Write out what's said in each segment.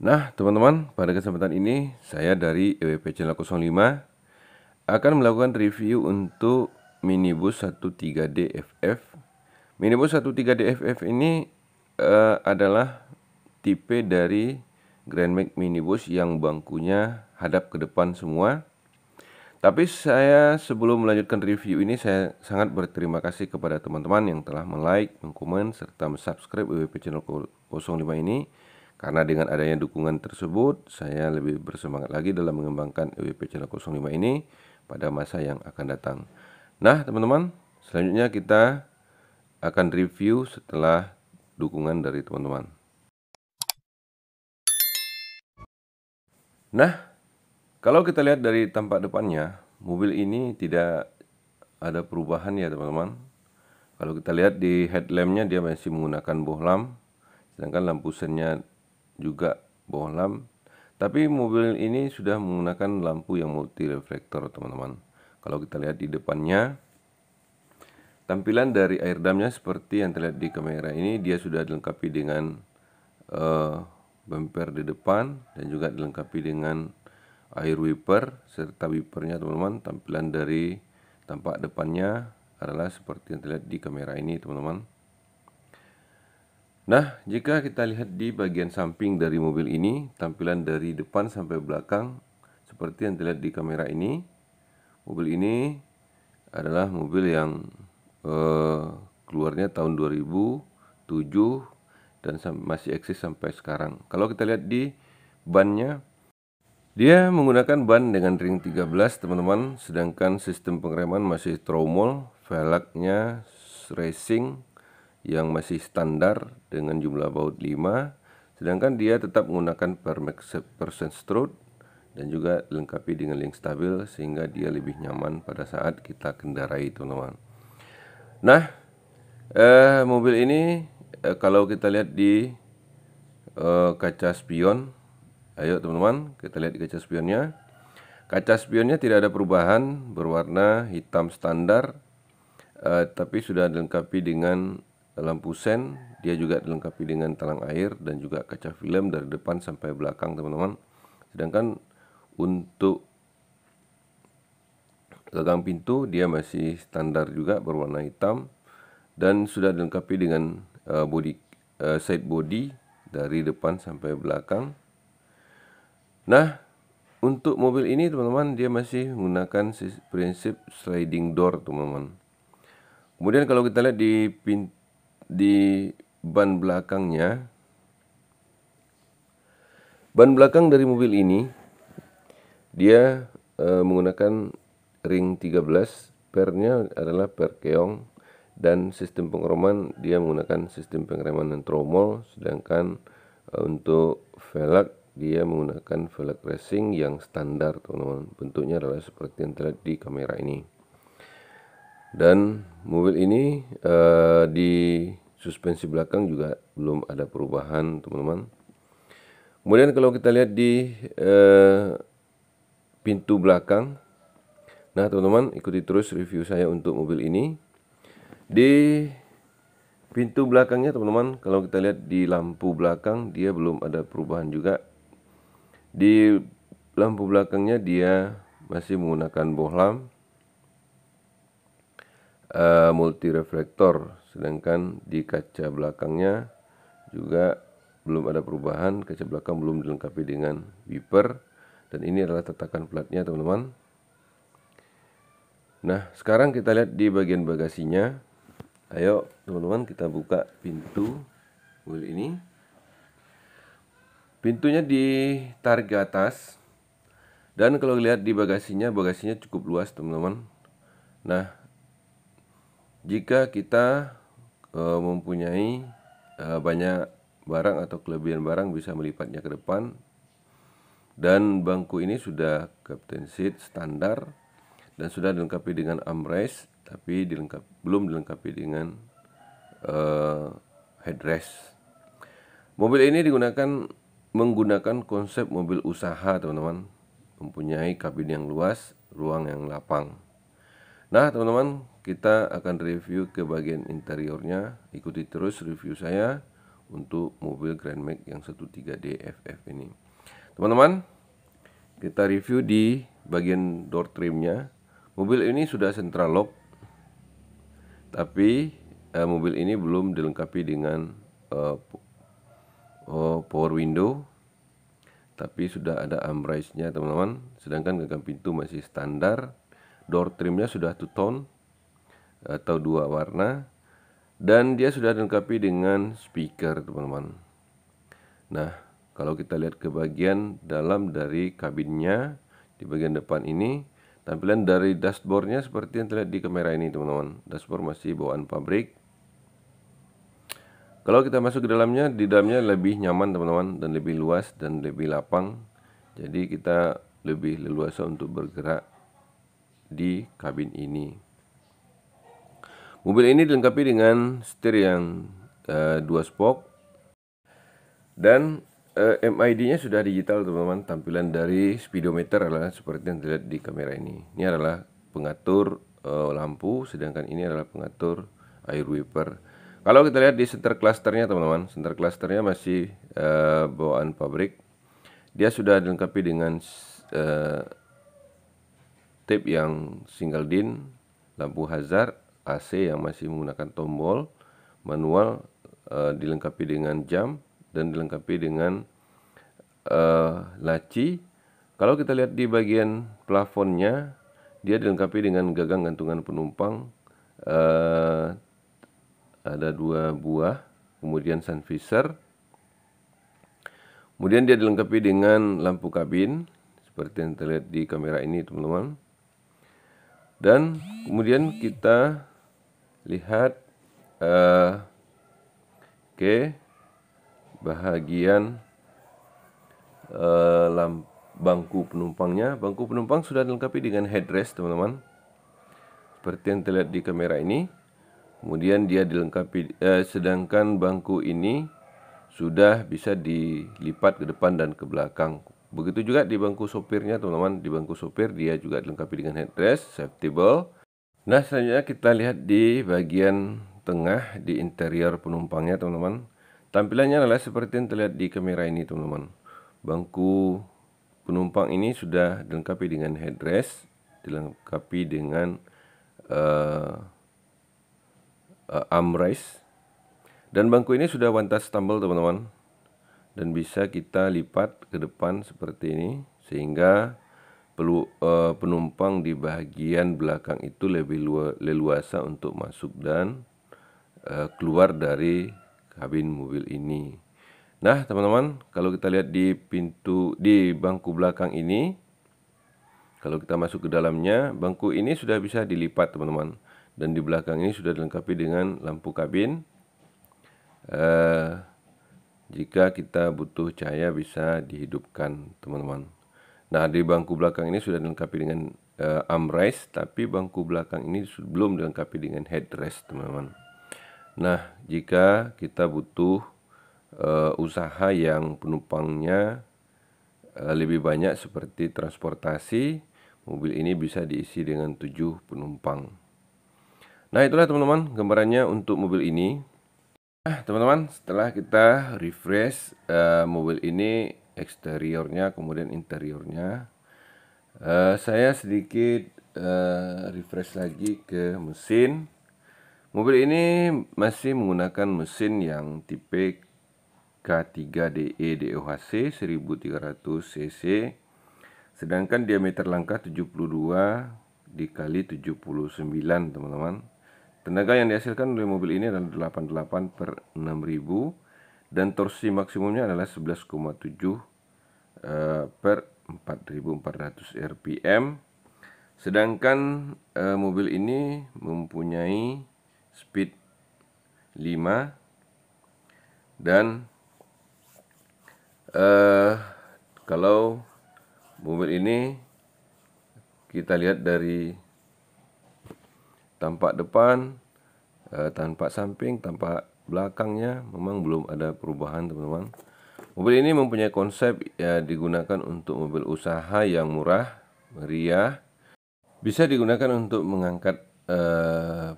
Nah, teman-teman, pada kesempatan ini saya dari EWP Channel 05 akan melakukan review untuk minibus 13DFF. Minibus 13DFF ini adalah tipe dari Grand Max minibus yang bangkunya hadap ke depan semua. Tapi saya sebelum melanjutkan review ini, saya sangat berterima kasih kepada teman-teman yang telah like, komen, serta subscribe EWP Channel 05 ini. Karena dengan adanya dukungan tersebut, saya lebih bersemangat lagi dalam mengembangkan EWP Channel 05 ini pada masa yang akan datang. Nah, teman-teman, selanjutnya kita akan review setelah dukungan dari teman-teman. Nah, kalau kita lihat dari tampak depannya, mobil ini tidak ada perubahan ya teman-teman. Kalau kita lihat di headlampnya dia masih menggunakan bohlam, sedangkan lampu sennya juga bohlam. Tapi mobil ini sudah menggunakan lampu yang multi reflektor teman-teman. Kalau kita lihat di depannya, tampilan dari air damnya seperti yang terlihat di kamera ini, dia sudah dilengkapi dengan bumper di depan dan juga dilengkapi dengan air wiper serta wipernya teman-teman. Tampilan dari tampak depannya adalah seperti yang terlihat di kamera ini teman-teman. Nah, jika kita lihat di bagian samping dari mobil ini, tampilan dari depan sampai belakang seperti yang terlihat di kamera ini. Mobil ini adalah mobil yang keluarnya tahun 2007 dan masih eksis sampai sekarang. Kalau kita lihat di bannya, dia menggunakan ban dengan ring 13 teman-teman, sedangkan sistem pengereman masih tromol, velgnya racing yang masih standar dengan jumlah baut 5, sedangkan dia tetap menggunakan persen stroke dan juga dilengkapi dengan link stabil sehingga dia lebih nyaman pada saat kita kendarai teman-teman. Nah, mobil ini kalau kita lihat di kaca spion, ayo teman-teman kita lihat di kaca spionnya. Kaca spionnya tidak ada perubahan, berwarna hitam standar, tapi sudah dilengkapi dengan lampu sen. Dia juga dilengkapi dengan talang air dan juga kaca film dari depan sampai belakang teman-teman. Sedangkan untuk gagang pintu dia masih standar juga berwarna hitam dan sudah dilengkapi dengan side body dari depan sampai belakang. Nah, untuk mobil ini teman-teman dia masih menggunakan prinsip sliding door teman-teman. Kemudian kalau kita lihat di ban belakangnya, ban belakang dari mobil ini dia menggunakan ring 13, pernya adalah per keong, dan sistem pengereman dia menggunakan sistem pengereman non tromol, sedangkan untuk velg dia menggunakan velg racing yang standar teman-teman. Bentuknya adalah seperti yang terlihat di kamera ini. Dan mobil ini di suspensi belakang juga belum ada perubahan teman-teman. Kemudian kalau kita lihat di pintu belakang, nah teman-teman ikuti terus review saya untuk mobil ini. Di pintu belakangnya teman-teman, kalau kita lihat di lampu belakang dia belum ada perubahan juga. Di lampu belakangnya dia masih menggunakan bohlam multi reflektor, sedangkan di kaca belakangnya juga belum ada perubahan. Kaca belakang belum dilengkapi dengan wiper dan ini adalah tatakan platnya teman-teman. Nah, sekarang kita lihat di bagian bagasinya. Ayo teman-teman kita buka pintu mobil ini. Pintunya ditarik ke atas dan kalau lihat di bagasinya cukup luas teman-teman. Nah, jika kita mempunyai banyak barang atau kelebihan barang bisa melipatnya ke depan. Dan bangku ini sudah captain seat standar dan sudah dilengkapi dengan armrest, tapi belum dilengkapi dengan headrest. Mobil ini menggunakan konsep mobil usaha teman-teman, mempunyai kabin yang luas, ruang yang lapang. Nah teman-teman, kita akan review ke bagian interiornya. Ikuti terus review saya untuk mobil Grand Max yang 13D FF ini. Teman-teman, kita review di bagian door trimnya. Mobil ini sudah central lock, tapi mobil ini belum dilengkapi dengan power window, tapi sudah ada armrest-nya teman-teman. Sedangkan gagang pintu masih standar. Door trimnya sudah two tone atau 2 warna, dan dia sudah dilengkapi dengan speaker teman-teman. Nah, kalau kita lihat ke bagian dalam dari kabinnya, di bagian depan ini, tampilan dari dashboardnya seperti yang terlihat di kamera ini teman-teman. Dashboard masih bawaan pabrik. Kalau kita masuk ke dalamnya, di dalamnya lebih nyaman teman-teman, dan lebih luas dan lebih lapang. Jadi kita lebih leluasa untuk bergerak di kabin ini. Mobil ini dilengkapi dengan setir yang 2 spoke, dan MID-nya sudah digital teman-teman. Tampilan dari speedometer adalah seperti yang terlihat di kamera ini. Ini adalah pengatur lampu, sedangkan ini adalah pengatur air wiper. Kalau kita lihat di center clusternya teman-teman, center clusternya masih bawaan pabrik. Dia sudah dilengkapi dengan tape yang single din, lampu hazard, AC yang masih menggunakan tombol, manual, dilengkapi dengan jam, dan dilengkapi dengan laci. Kalau kita lihat di bagian plafonnya, dia dilengkapi dengan gagang gantungan penumpang, ada 2 buah, kemudian sun visor. Kemudian dia dilengkapi dengan lampu kabin seperti yang terlihat di kamera ini teman-teman. Dan kemudian kita lihat ke bahagian bangku penumpangnya. Bangku penumpang sudah dilengkapi dengan headrest teman-teman, seperti yang terlihat di kamera ini. Kemudian dia dilengkapi sedangkan bangku ini sudah bisa dilipat ke depan dan ke belakang. Begitu juga di bangku sopirnya teman-teman. Di bangku sopir dia juga dilengkapi dengan headrest, safety belt. Nah, selanjutnya kita lihat di bagian tengah di interior penumpangnya teman-teman. Tampilannya adalah seperti yang terlihat di kamera ini teman-teman. Bangku penumpang ini sudah dilengkapi dengan headrest, dilengkapi dengan armrest, dan bangku ini sudah one touch tumble teman-teman, dan bisa kita lipat ke depan seperti ini, sehingga penumpang di bagian belakang itu lebih leluasa untuk masuk dan keluar dari kabin mobil ini. Nah teman-teman, kalau kita lihat di bangku belakang ini, kalau kita masuk ke dalamnya, bangku ini sudah bisa dilipat teman-teman, dan di belakang ini sudah dilengkapi dengan lampu kabin. Jika kita butuh cahaya bisa dihidupkan teman-teman. Nah, di bangku belakang ini sudah dilengkapi dengan armrest, tapi bangku belakang ini belum dilengkapi dengan headrest teman-teman. Nah, jika kita butuh usaha yang penumpangnya lebih banyak seperti transportasi, mobil ini bisa diisi dengan 7 penumpang. Nah, itulah teman-teman gambarannya untuk mobil ini. Nah, teman-teman, setelah kita refresh mobil ini, eksteriornya kemudian interiornya, saya sedikit refresh lagi ke mesin. Mobil ini masih menggunakan mesin yang tipe K3DE DOHC 1300 cc, sedangkan diameter langkah 72 dikali 79 teman-teman. Tenaga yang dihasilkan oleh mobil ini adalah 88/6000, dan torsi maksimumnya adalah 11,7 per 4400 rpm. Sedangkan mobil ini mempunyai speed 5, dan kalau mobil ini kita lihat dari tampak depan, tampak samping, tampak belakangnya, memang belum ada perubahan teman-teman. Mobil ini mempunyai konsep digunakan untuk mobil usaha yang murah, meriah, bisa digunakan untuk mengangkat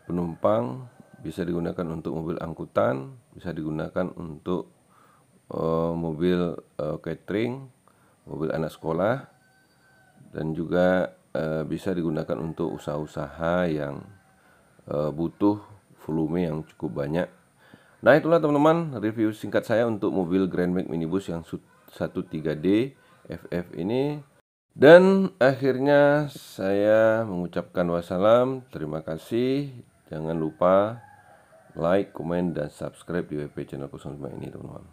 penumpang bisa digunakan untuk mobil angkutan, bisa digunakan untuk mobil catering, mobil anak sekolah, dan juga bisa digunakan untuk usaha-usaha yang butuh volume yang cukup banyak. Nah, itulah teman-teman review singkat saya untuk mobil Grand Max Minibus yang 13D FF ini. Dan akhirnya saya mengucapkan wassalam, terima kasih. Jangan lupa like, komen, dan subscribe di WP channel 05 ini teman-teman.